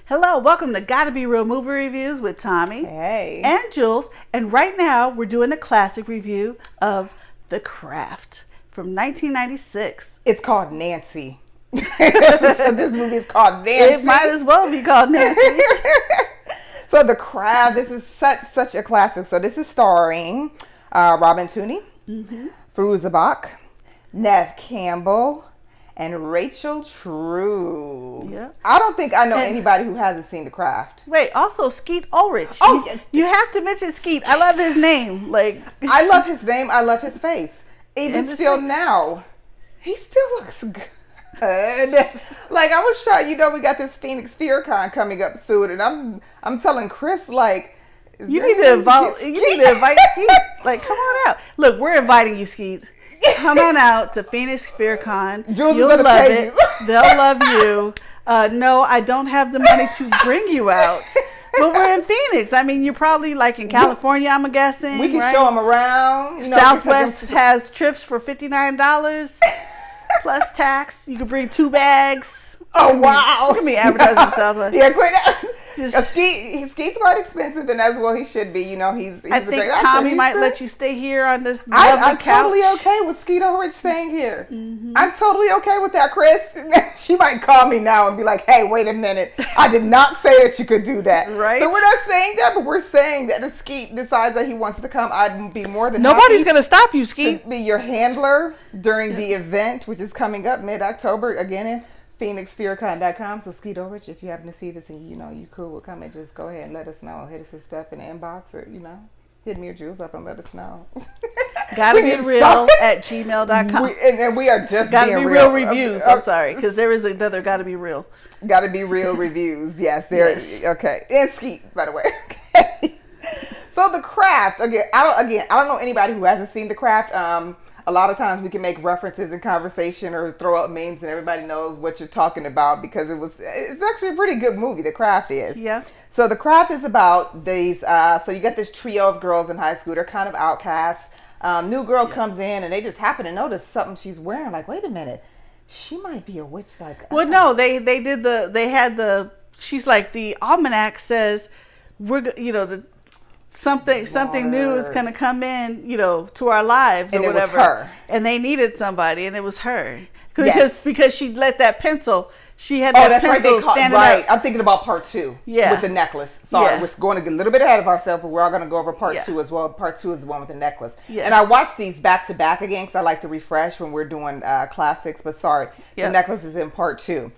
Hello, welcome to GottaBeReel movie reviews with Thommi Hey. and Jules. And right now we're doing a classic review of The Craft from 1996. It's called Nancy. This movie is called Nancy. It might as well be called Nancy. So The Craft, this is such a classic. So this is starring Robin Tooney, Fairuza Balk, Nev Campbell, and Rachel True. Yeah. I don't think I know anybody who hasn't seen The Craft. Wait, also Skeet Ulrich. Oh, you have to mention Skeet. I love his name. I love his name. I love his face. Even still face. now, he still looks good. Like I was trying, we got this Phoenix FearCon coming up soon, and I'm telling Chris you need to invite Skeet. Like, come on out. Look, we're inviting you, Skeet. Come on out to Phoenix FearCon. Jules You'll is gonna love pay it. you. They'll love you. No, I don't have the money to bring you out. But we're in Phoenix. I mean, you're probably in California, I'm guessing. We can right? show them around. Southwest has trips for $59 plus tax. You can bring 2 bags. Oh, wow. Look at me advertising Southwest. Yeah, quit. Skeet's quite expensive, and as well he should be. He's I a think great Thommi actor. might let you stay here on this I'm lovely couch. totally okay with Skeet Ulrich staying here. I'm totally okay with that, Chris. She might call me now and be like, hey, wait a minute. I did not say that you could do that. Right. So we're not saying that, but we're saying that if Skeet decides that he wants to come, I'd be more than Nobody's happy going to stop you, Skeet. to be your handler during the event, which is coming up mid-October, again in PhoenixFearCon.com. So Skeet Ulrich, if you happen to see this and you cool with coming, just go ahead and let us know. Hit us a step in the inbox, or hit me or Jules up and let us know. GottaBeReel at gmail.com. And we are just Gotta being be real. real reviews. I'm sorry, because there is another GottaBeReel. GottaBeReel reviews. Yes, there. Yes. Okay, and Skeet, by the way. Okay. So The Craft. I don't know anybody who hasn't seen The Craft. A lot of times we can make references in conversation or throw out memes, and everybody knows what you're talking about because it's actually a pretty good movie. The Craft is. Yeah. So The Craft is about these. So you got this trio of girls in high school. They're kind of outcasts. New girl comes in, and they just happen to notice something she's wearing. Like, wait a minute, she might be a witch like us. Well, no, she's like, the almanac says something new is going to come in, to our lives or whatever. It was her. And they needed somebody, and it was her. Yes. Because she let that pencil, she had Oh, that that's right. pencil standing Right. up. I'm thinking about part 2. Yeah. With the necklace. Sorry, Yeah. we're going to get a little bit ahead of ourselves, but we're all going to go over part Yeah. 2 as well. Part 2 is the one with the necklace. Yeah. And I watch these back to back again because I like to refresh when we're doing classics. But sorry, Yeah. the necklace is in part 2.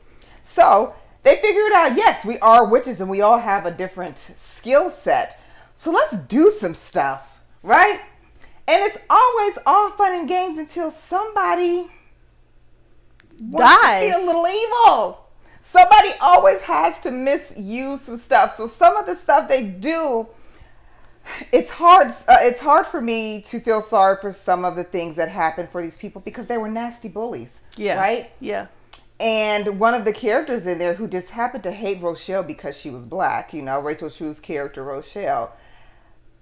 So they figured out, yes, we are witches and we all have a different skill set. So let's do some stuff, right? And it's always all fun and games until somebody dies. be a little evil. Somebody always has to misuse some stuff. So some of the stuff they do, it's hard. It's hard for me to feel sorry for some of the things that happen for these people because they were nasty bullies. Yeah. Right. Yeah. And one of the characters in there who just happened to hate Rochelle because she was black, Rachel True's character Rochelle.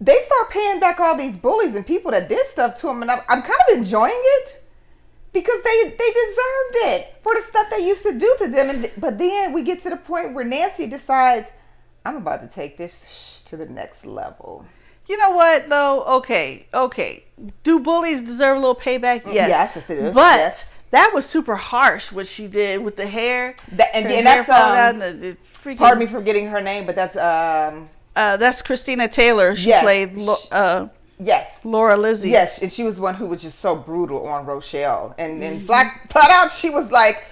They start paying back all these bullies and people that did stuff to them, and I'm kind of enjoying it. Because they deserved it for the stuff they used to do to them. But then we get to the point where Nancy decides, I'm about to take this to the next level. You know what, though? Okay. Do bullies deserve a little payback? Yes. Yes, they do. But Yes. that was super harsh, what she did with the hair. And Her that's, hair fall down, the freaking, pardon me for getting her name, but that's Christina Taylor. She yes. played yes. Laura Lizzie. Yes, and she was one who was just so brutal on Rochelle. And flat out, she was like,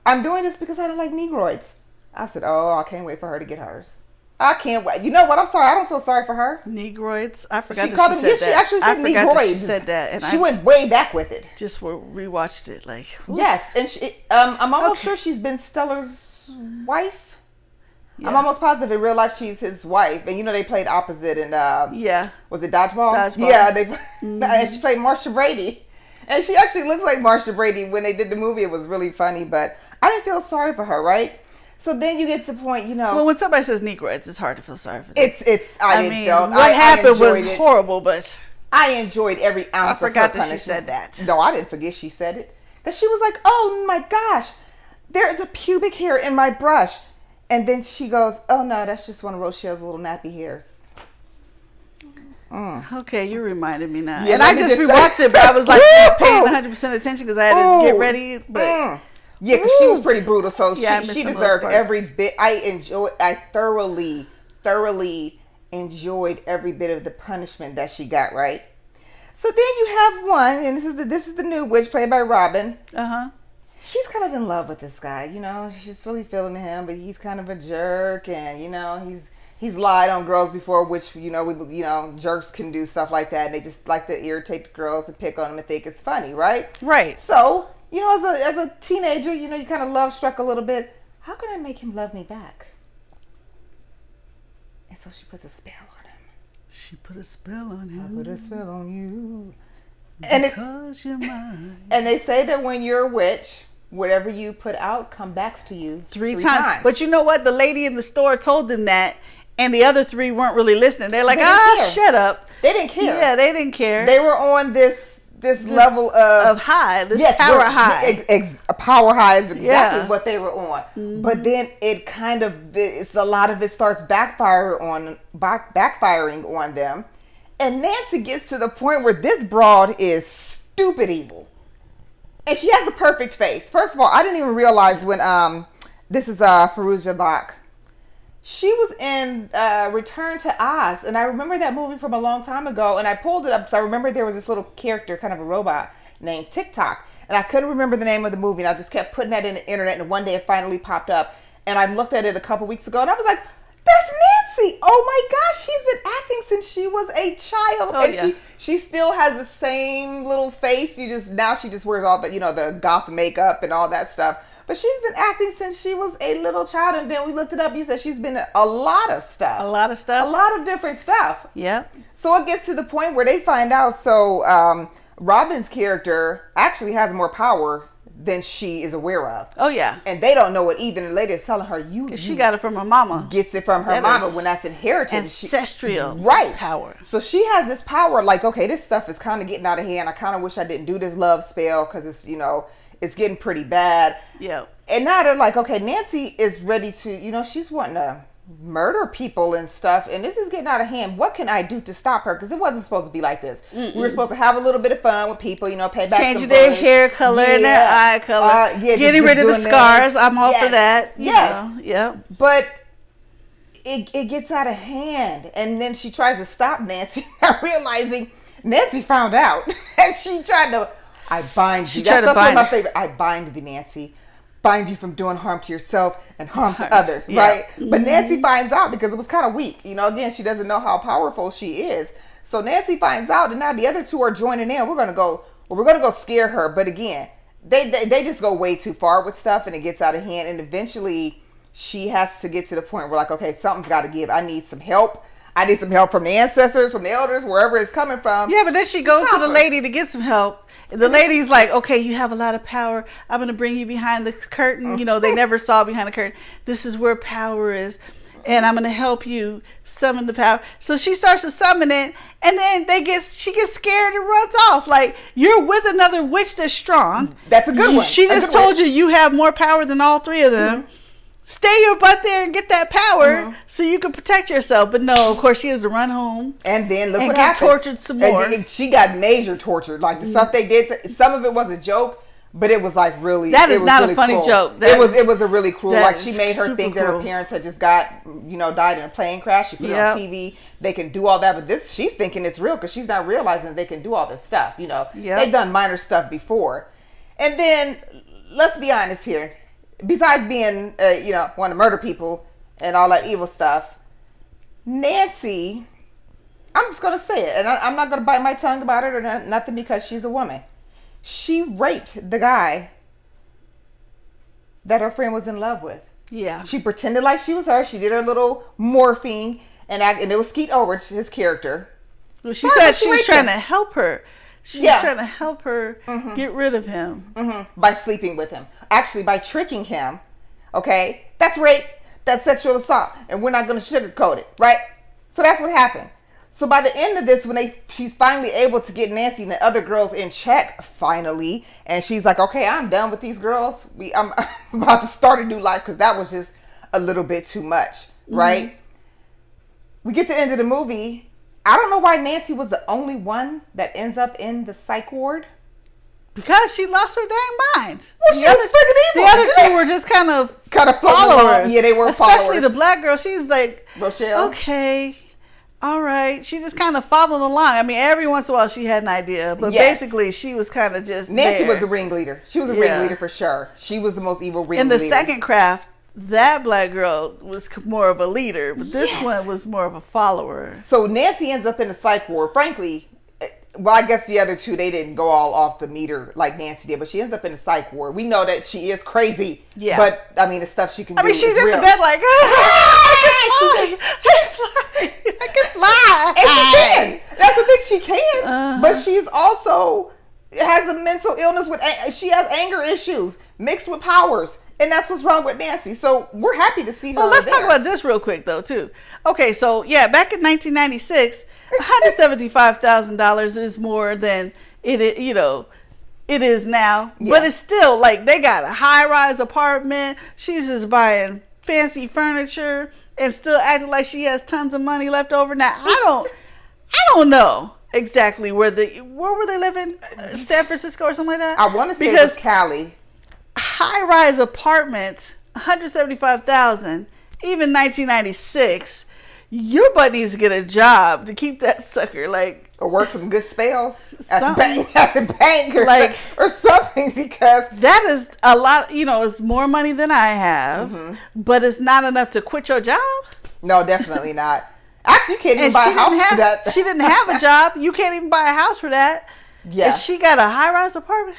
I'm doing this because I don't like Negroids. I said, oh, I can't wait for her to get hers. I can't wait. You know what? I'm sorry. I don't feel sorry for her. Negroids. I forgot She that called she them, said she that. actually I said forgot that she Negroids. said that. And she went way back with it. Just rewatched it. Like, whew. Yes, and I'm almost sure she's Ben Stiller's wife. Yeah. I'm almost positive in real life she's his wife, and they played opposite in was it Dodgeball? Yeah, and she played Marsha Brady, and she actually looks like Marsha Brady. When they did the movie, it was really funny, but I didn't feel sorry for her, right? So then you get to the point, Well, when somebody says Negroids, it's hard to feel sorry for them. What happened was horrible, but I enjoyed every ounce of her punishment. I forgot that she said that. No, I didn't forget she said it. That she was like, oh my gosh, there is a pubic hair in my brush. And then she goes, "Oh no, that's just one of Rochelle's little nappy hairs." Okay, you reminded me now. Yeah, and I just rewatched it, but I was like not paying 100% attention because I had to get ready. But yeah, because she was pretty brutal, so Yeah, I she missed some of those deserved parts. every bit. I thoroughly enjoyed every bit of the punishment that she got. Right. So then you have one, and this is the new witch played by Robin. She's kind of in love with this guy, you know. She's really feeling him, but he's kind of a jerk, and you know he's lied on girls before, which jerks can do stuff like that, and they just like to irritate the girls and pick on them and think it's funny, right? Right. So as a teenager, you kind of love struck a little bit. How can I make him love me back? And so she puts a spell on him. She put a spell on him. I put a spell on you. Because you're mine. And they say that when you're a witch, whatever you put out come back to you three times. But you know what? The lady in the store told them that, and the other three weren't really listening. They're like, shut up. They didn't care. Yeah, they didn't care. They were on this level of high, power high. A power high is exactly what they were on. Mm-hmm. But then a lot of it starts backfiring on them. And Nancy gets to the point where this broad is stupid evil. And she has the perfect face. First of all, I didn't even realize when this is Fairuza Balk. She was in Return to Oz, and I remember that movie from a long time ago, and I pulled it up because I remember there was this little character, kind of a robot, named TikTok, and I couldn't remember the name of the movie, and I just kept putting that in the internet, and one day it finally popped up, and I looked at it a couple weeks ago, and I was like, that's Nancy! Oh my gosh, she's been acting since she was a child, and she still has the same little face. Now she just wears all the the goth makeup and all that stuff. But she's been acting since she was a little child, and then we looked it up. You said she's been in a lot of stuff. A lot of stuff? A lot of different stuff. Yep. So it gets to the point where they find out, Robin's character actually has more power than she is aware of. Oh, yeah. And they don't know it either. And the lady is telling her, she got it from her mama. Gets it from her mama when that's inherited. Ancestral power. So she has this power, like, okay, this stuff is kind of getting out of hand. I kind of wish I didn't do this love spell because it's, it's getting pretty bad. Yeah. And now they're like, okay, Nancy is ready to, she's wanting to murder people and stuff. And this is getting out of hand. What can I do to stop her? Because it wasn't supposed to be like this. We were supposed to have a little bit of fun with people, pay back changing their hair color and their eye color. Getting rid of the scars. I'm all for that. Yes. Yeah. But it gets out of hand. And then she tries to stop Nancy, not realizing Nancy found out. And she tried to... I bind you. That's one of my favorite. I bind thee, Nancy. Bind you from doing harm to yourself and harm to others, right? Mm-hmm. But Nancy finds out because it was kind of weak. Again, she doesn't know how powerful she is. So Nancy finds out, and now the other two are joining in. We're gonna go scare her. But again, they just go way too far with stuff, and it gets out of hand. And eventually, she has to get to the point where, like, okay, something's got to give. I need some help. I need some help from the ancestors, from the elders, wherever it's coming from. Yeah, but then she goes to the lady to get some help. The lady's like, okay, you have a lot of power. I'm going to bring you behind the curtain. They never saw behind the curtain. This is where power is. And I'm going to help you summon the power. So she starts to summon it. And then she gets scared and runs off. Like, you're with another witch that's strong. That's a good one. She just told you have more power than all three of them. Mm-hmm. Stay your butt there and get that power so you can protect yourself. But no, of course, she has to run home. And then look what happened. And get tortured some more. And she got major tortured. Like the stuff they did, some of it was a joke, but it was like really... That is not really a funny cruel. joke. It was a really cruel... Like she made her think cruel. That her parents had just died in a plane crash. She put it on TV. They can do all that. But she's thinking it's real because she's not realizing they can do all this stuff. They've done minor stuff before. And then, let's be honest here. Besides being, want to murder people and all that evil stuff, Nancy, I'm just going to say it, and I'm not going to bite my tongue about it or nothing because she's a woman. She raped the guy that her friend was in love with. Yeah. She pretended like she was her. She did her little morphine, and it was Skeet Ulrich, his character. Well, she said she was trying to help her. She's trying to help her get rid of him. By sleeping with him. Actually, by tricking him. Okay? That's rape. That's sexual assault. And we're not going to sugarcoat it. Right? So that's what happened. So by the end of this, when she's finally able to get Nancy and the other girls in check, finally, and she's like, okay, I'm done with these girls. I'm about to start a new life because that was just a little bit too much, right? We get to the end of the movie. I don't know why Nancy was the only one that ends up in the psych ward. Because she lost her dang mind. Well, she was freaking evil. The other two were just kind of followers. Yeah, they were followers. Especially the black girl. She's like, Rochelle. Okay, all right. She just kind of followed along. I mean, every once in a while she had an idea, but basically she was kind of just Nancy there. was the ringleader. She was a ringleader for sure. She was the most evil ringleader. In the second craft, that black girl was more of a leader, but this one was more of a follower. So Nancy ends up in the psych ward. Frankly, well, I guess the other two, they didn't go all off the meter like Nancy did, but she ends up in the psych ward. We know that she is crazy. Yeah. But, I mean, the stuff she can do is she's in real. the bed like, I can fly. And she can. That's the thing, she can. But she's also has a mental illness she has anger issues mixed with powers. And that's what's wrong with Nancy. So we're happy to see her. Well, let's talk about this real quick, though, too. Okay, so, back in 1996, $175,000 is more than it is now. Yeah. But it's still, like, they got a high-rise apartment. She's just buying fancy furniture and still acting like she has tons of money left over. Now, I don't know exactly where were they living? San Francisco or something like that? I want to say it was Cali. High-rise apartments, $175,000, even 1996. Your butt needs to get a job to keep that sucker, like, or work some good spells at the bank or something, because that is a lot. It's more money than I have, but it's not enough to quit your job. No, definitely not. Actually, you can't even buy a house for that. She didn't have a job. You can't even buy a house for that. Yeah, and she got a high-rise apartment.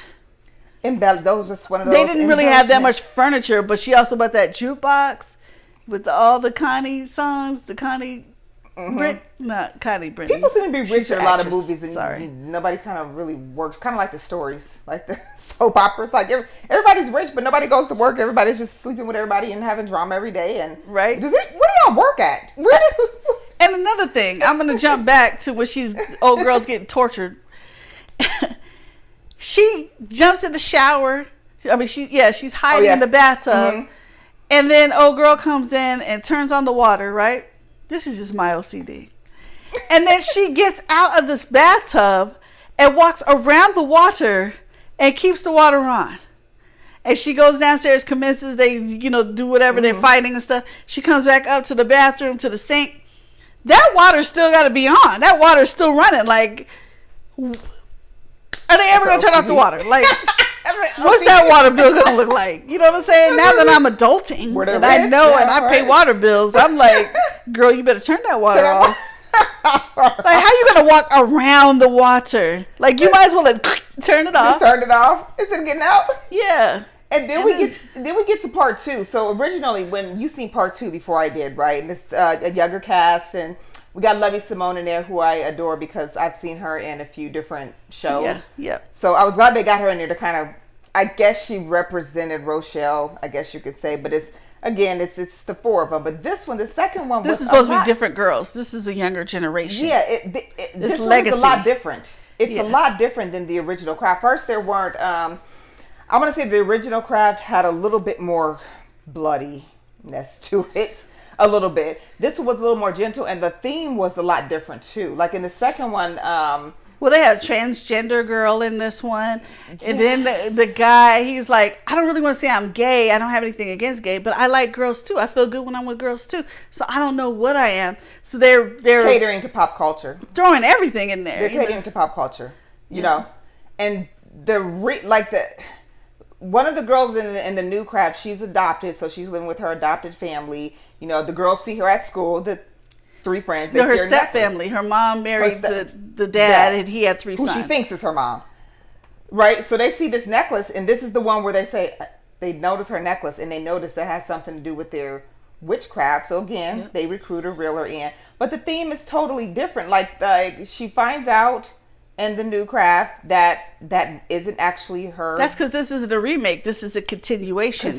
Those just one of those. They didn't really have that much furniture, but she also bought that jukebox with all the Connie songs, the Connie not Connie Britney. People seem to be rich in a lot of movies, and nobody kind of really works. Kind of like the stories, like the soap operas. Like everybody's rich, but nobody goes to work. Everybody's just sleeping with everybody and having drama every day. And right? Where do y'all work at? And another thing, I'm gonna jump back to when old girl's getting tortured. She jumps in the shower. I mean, she's hiding in the bathtub. And then old girl comes in and turns on the water, right? This is just my OCD. And then she gets out of this bathtub and walks around the water and keeps the water on. And she goes downstairs, commences, they, do whatever, they're fighting and stuff. She comes back up to the bathroom, to the sink. That water's still got to be on. That water's still running. Like, are they ever going to turn off the water? Like, what's that water bill going to look like? You know what I'm saying? Now that I'm adulting and I know and I pay water bills, I'm like, girl, you better turn that water off. Like, how you going to walk around the water? Like, you might as well turn it off. Turn it off instead of getting out? Yeah. And then we get to part two. So originally, when you seen part two before I did, right? And it's a younger cast, and we got Lovey Simone in there, who I adore because I've seen her in a few different shows. Yeah. So I was glad they got her in there to kind of, I guess she represented Rochelle, I guess you could say. But it's the four of them. But this one, the second one, this is supposed to be different girls. This is a younger generation. Yeah, this one is a lot different. It's a lot different than the original craft. First, there weren't. I want to say the original craft had a little bit more bloodiness to it. A little bit. This one was a little more gentle, and the theme was a lot different too. Like in the second one, well, they had a transgender girl in this one, and then the guy, he's like, I don't really want to say I'm gay. I don't have anything against gay, but I like girls too. I feel good when I'm with girls too. So I don't know what I am. So they're catering to pop culture, throwing everything in there. They're catering to pop culture, you know, and one of the girls in the new craft, she's adopted, so she's living with her adopted family. You know, the girls see her at school. The three friends. No, her step family. Her mom married the dad, and he had three sons. Who she thinks is her mom, right? So they see this necklace, and this is the one where they notice her necklace, and they notice it has something to do with their witchcraft. So again, they recruit her, reel her in. But the theme is totally different. Like she finds out in the new craft that isn't actually her. That's because this isn't a remake. This is a continuation.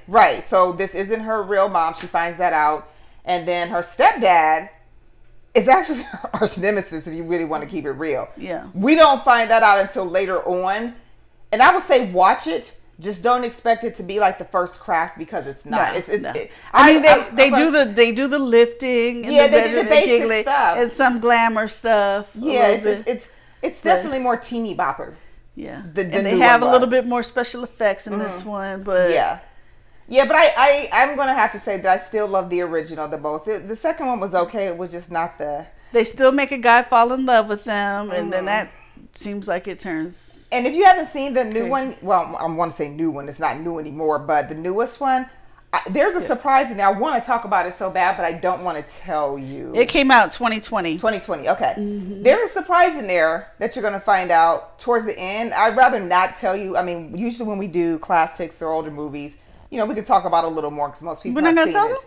Right. So this isn't her real mom. She finds that out. And then her stepdad is actually her arch nemesis, if you really want to keep it real. Yeah. We don't find that out until later on. And I would say watch it Just don't expect it to be like the first craft because it's not. No, It's no. I mean, they do the lifting. And yeah, the they do the basic giggling stuff and some glamour stuff. Yeah, it's definitely more teeny bopper. Yeah, The and they have a little bit more special effects in this one, but yeah, but I'm gonna have to say that I still love the original the most. The second one was okay. It was just not the. They still make a guy fall in love with them, and then that seems like it turns. And if you haven't seen the new crazy. one, well, I want to say new one. It's not new anymore, but the newest one, there's a surprise in there. I want to talk about it so bad, but I don't want to tell you. It came out 2020. 2020, okay. There's a surprise in there that you're going to find out towards the end. I'd rather not tell you. I mean, usually when we do classics or older movies, we can talk about it a little more because most people have seen it. We're not going to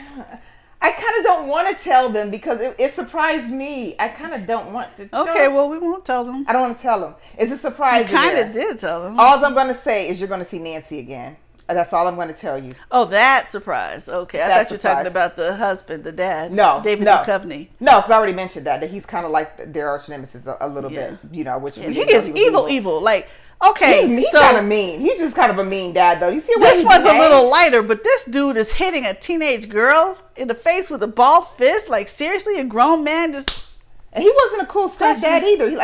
tell them? I kind of don't want to tell them because it surprised me. I kind of don't want to. Okay, well, we won't tell them. I don't want to tell them. It's a surprise. You kind of did tell them. All I'm going to say is you're going to see Nancy again. That's all I'm going to tell you. Oh, that surprise. Okay, I thought you were talking about the husband, the dad. No, David Duchovny. No, because I already mentioned that he's kind of like their arch nemesis a little bit. Which he is evil. Like. Okay, he's kind of mean. He's just kind of a mean dad, though. You see this one's a little lighter, but this dude is hitting a teenage girl in the face with a ball fist. Like, seriously, a grown man just... And he wasn't a cool stepdad either. He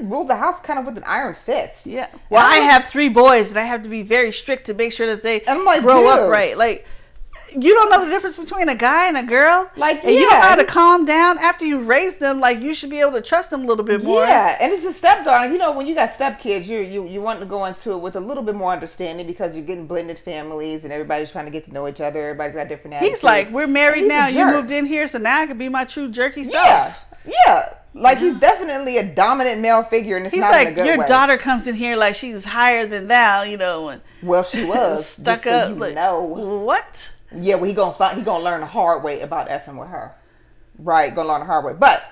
ruled the house kind of with an iron fist. Yeah. Well, I have 3 boys, and I have to be very strict to make sure that they grow up right. Like... You don't know the difference between a guy and a girl? And you don't know how to calm down after you raised them. Like, you should be able to trust them a little bit more. Yeah, and it's a stepdaughter. When you got stepkids, you want to go into it with a little bit more understanding because you're getting blended families and everybody's trying to get to know each other. Everybody's got different attitudes. He's like, we're married now. You moved in here, so now I can be my true jerky self. Yeah. Like, he's definitely a dominant male figure, and it's not in a good way. He's like, your daughter comes in here like she's higher than thou, And well, she was. Stuck up. What? Yeah, well, he gonna learn the hard way about effing with her, right? Gonna learn the hard way. But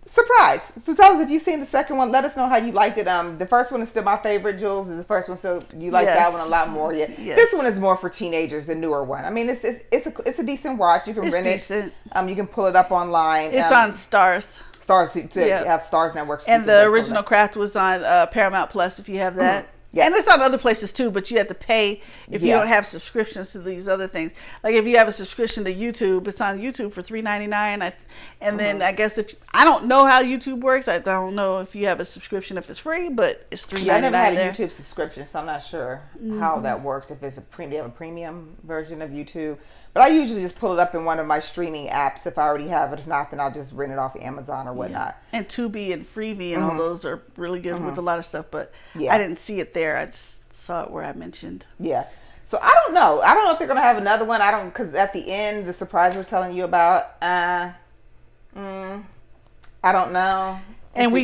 surprise! So tell us if you've seen the second one. Let us know how you liked it. The first one is still my favorite. Jules, is the first one, so you like that one a lot more. Yeah, This one is more for teenagers, the newer one. I mean, it's a decent watch. You can rent it. You can pull it up online. It's on Stars. Stars, you have Stars Network. And the original craft was on Paramount Plus. If you have that. Yeah. And it's on other places too, but you have to pay if you don't have subscriptions to these other things. Like if you have a subscription to YouTube, it's on YouTube for $3.99. And then I guess I don't know how YouTube works. I don't know if you have a subscription if it's free, but it's $3.99. I never had a YouTube subscription, so I'm not sure how that works. If it's they have a premium version of YouTube. But I usually just pull it up in one of my streaming apps if I already have it. If not, then I'll just rent it off Amazon or whatnot. Yeah. And Tubi and Freevee and all those are really good with a lot of stuff. But I didn't see it there. I just saw it where I mentioned. Yeah. So I don't know. I don't know if they're going to have another one. Because at the end, the surprise we're telling you about, I don't know. And we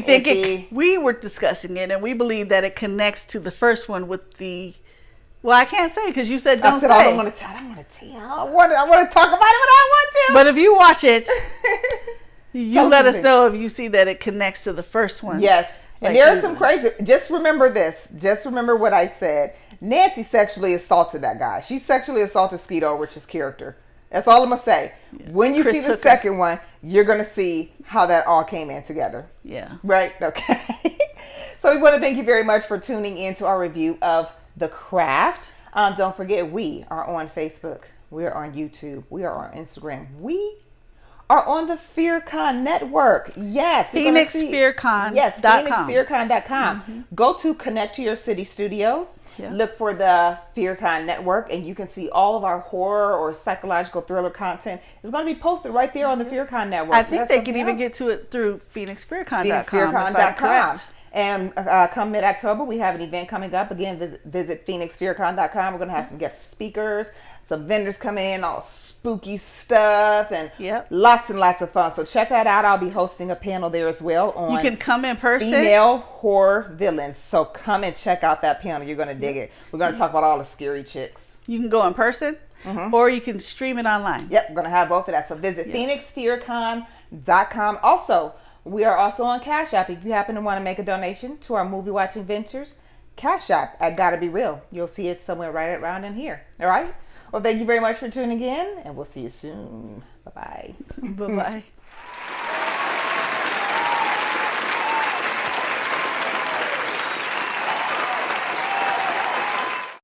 were discussing it, and we believe that it connects to the first one with the... Well, I can't say because you said don't say. I don't want to tell. I want to talk about it when I want to. But if you watch it, you let us know if you see that it connects to the first one. Yes. And there are some crazy. Just remember this. Just remember what I said. Nancy sexually assaulted that guy. She sexually assaulted Skeet Ulrich's character. That's all I'm going to say. Yeah. When you see the second one, you're going to see how that all came in together. Yeah. Right? Okay. So we want to thank you very much for tuning in to our review of The Craft. Don't forget, we are on Facebook. We are on YouTube. We are on Instagram. We are on the FearCon network. Yes. PhoenixFearCon.com. Yes, PhoenixFearCon.com. Go to Connect to Your City Studios. Yeah. Look for the FearCon network, and you can see all of our horror or psychological thriller content. It's going to be posted right there on the FearCon network. I think they can even get to it through PhoenixFearCon.com. PhoenixFearCon.com. And come mid-October, we have an event coming up. Again, visit PhoenixFearCon.com. We're going to have some guest speakers, some vendors come in, all spooky stuff, and lots and lots of fun. So check that out. I'll be hosting a panel there as well on you can come in person. Female horror villains. So come and check out that panel. You're going to dig it. We're going to talk about all the scary chicks. You can go in person, or you can stream it online. Yep, we're going to have both of that. So visit PhoenixFearCon.com. Also, we are also on Cash App. If you happen to want to make a donation to our movie watching ventures, Cash App at GottaBeReel. You'll see it somewhere right around in here. All right? Well, thank you very much for tuning in, and we'll see you soon. Bye-bye. Bye-bye.